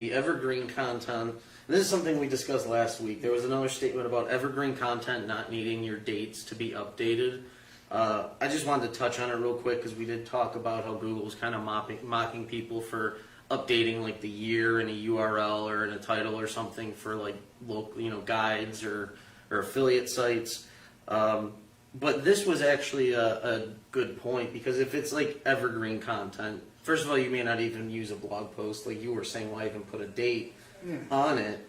The evergreen content, and this is something we discussed last week. There was another statement about evergreen content not needing your dates to be updated. I just wanted to touch on it real quick because we did talk about how Google was kind of mocking people for updating like the year in a URL or in a title or something for like local, guides or affiliate sites. But this was actually a good point because if it's like evergreen content, first of all, you may not even use a blog post, like you were saying, why even put a date on it,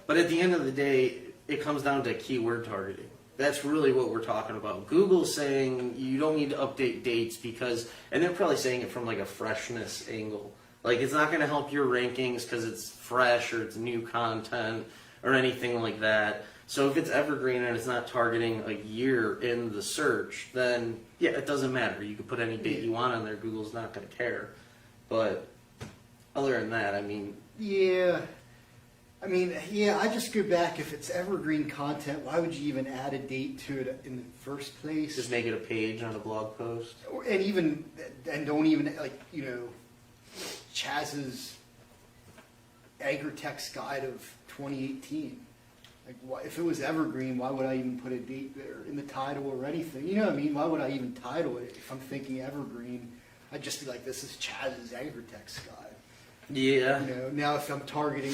But at the end of the day, it comes down to keyword targeting. That's really what we're talking about. Google's saying you don't need to update dates because, and they're probably saying it from like a freshness angle. Like it's not going to help your rankings because it's fresh or it's new content or anything like that. So if it's evergreen and it's not targeting a year in the search, then yeah, it doesn't matter. You can put any date you want on there. Google's not going to care. But other than that, I just go back. If it's evergreen content, why would you even add a date to it in the first place? Just make it a page on a blog post. And don't even, Chaz's anchor text guide of 2018. Like, if it was evergreen, why would I even put a date there in the title or anything? You know what I mean? Why would I even title it if I'm thinking evergreen? I'd just be like, this is Chaz's anchor text guide. Yeah. Now if I'm targeting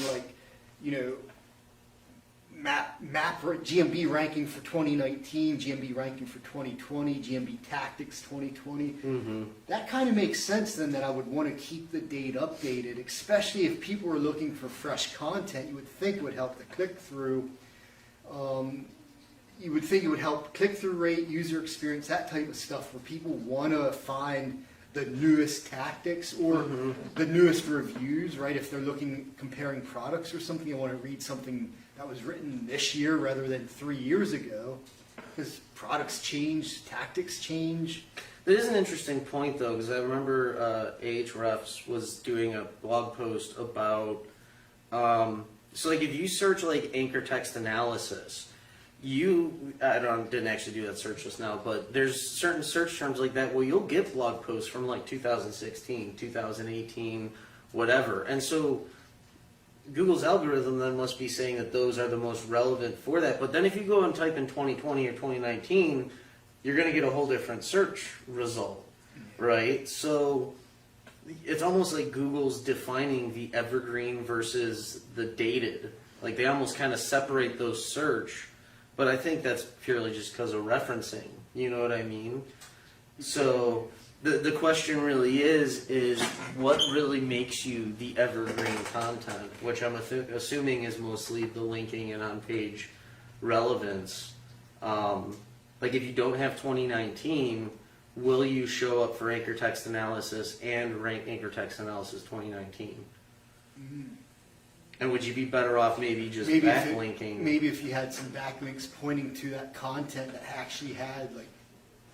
map GMB ranking for 2019, GMB ranking for 2020, GMB tactics 2020, that kind of makes sense then that I would want to keep the date updated, especially if people are looking for fresh content. You would think it would help the click-through. You would think it would help click-through rate, user experience, that type of stuff where people want to find the newest tactics or the newest reviews, right? If they're comparing products or something, they want to read something that was written this year rather than 3 years ago, because products change, tactics change. That is an interesting point, though, because I remember Ahrefs was doing a blog post about, so like if you search like anchor text analysis, didn't actually do that search just now, but there's certain search terms like that where you'll get blog posts from like 2016, 2018, whatever. And so Google's algorithm then must be saying that those are the most relevant for that. But then if you go and type in 2020 or 2019, you're going to get a whole different search result, right? So it's almost like Google's defining the evergreen versus the dated. Like they almost kind of separate those search. But I think that's purely just because of referencing. You know what I mean? So the question really is what really makes you the evergreen content, which I'm assuming is mostly the linking and on-page relevance. Like if you don't have 2019, will you show up for anchor text analysis and rank anchor text analysis 2019? And would you be better off maybe just backlinking? Maybe if you had some backlinks pointing to that content that actually had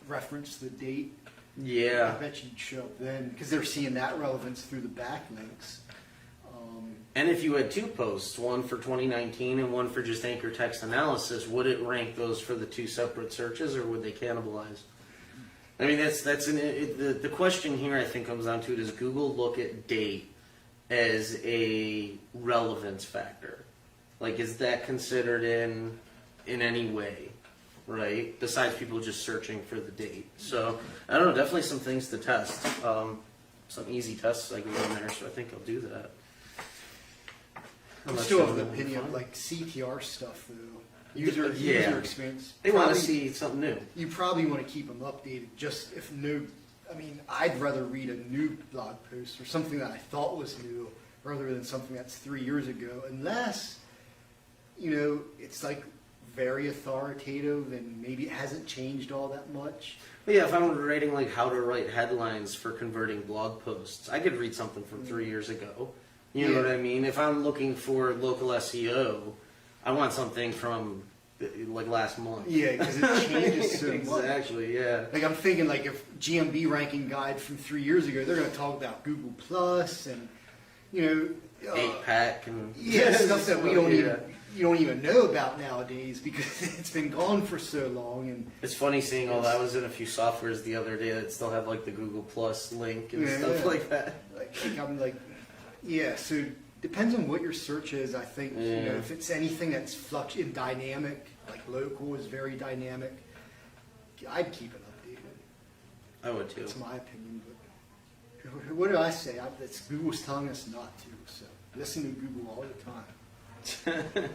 reference the date. Yeah. I bet you'd show up then because they're seeing that relevance through the backlinks. And if you had two posts, one for 2019 and one for just anchor text analysis, would it rank those for the two separate searches or would they cannibalize? I mean, the question here I think comes down to does Google look at date as a relevance factor? Like, is that considered in any way, right? Besides people just searching for the date. So, I don't know, definitely some things to test. Some easy tests I can run there, so I think I'll do that. I'm still of the opinion of CTR stuff, though. User experience. They want to see something new. You probably want to keep them updated, just if new. I mean, I'd rather read a new blog post or something that I thought was new rather than something that's 3 years ago, unless, it's very authoritative and maybe it hasn't changed all that much. But yeah, if I'm writing how to write headlines for converting blog posts, I could read something from 3 years ago. You know what I mean? If I'm looking for local SEO, I want something from last month. Yeah, because it changes so much. Exactly, yeah. I'm thinking if GMB ranking guide from 3 years ago, they're going to talk about Google Plus and 8-pack and stuff that you don't even know about nowadays because it's been gone for so long. And it's funny seeing all that. I was in a few softwares the other day that still have the Google Plus link and stuff like that. I'm so Depends on what your search is, I think. You know, Yeah. if it's anything that's in dynamic, like local is very dynamic, I'd keep it updated. I would too. That's my opinion. But what do I say? It's Google's telling us not to. So listen to Google all the time.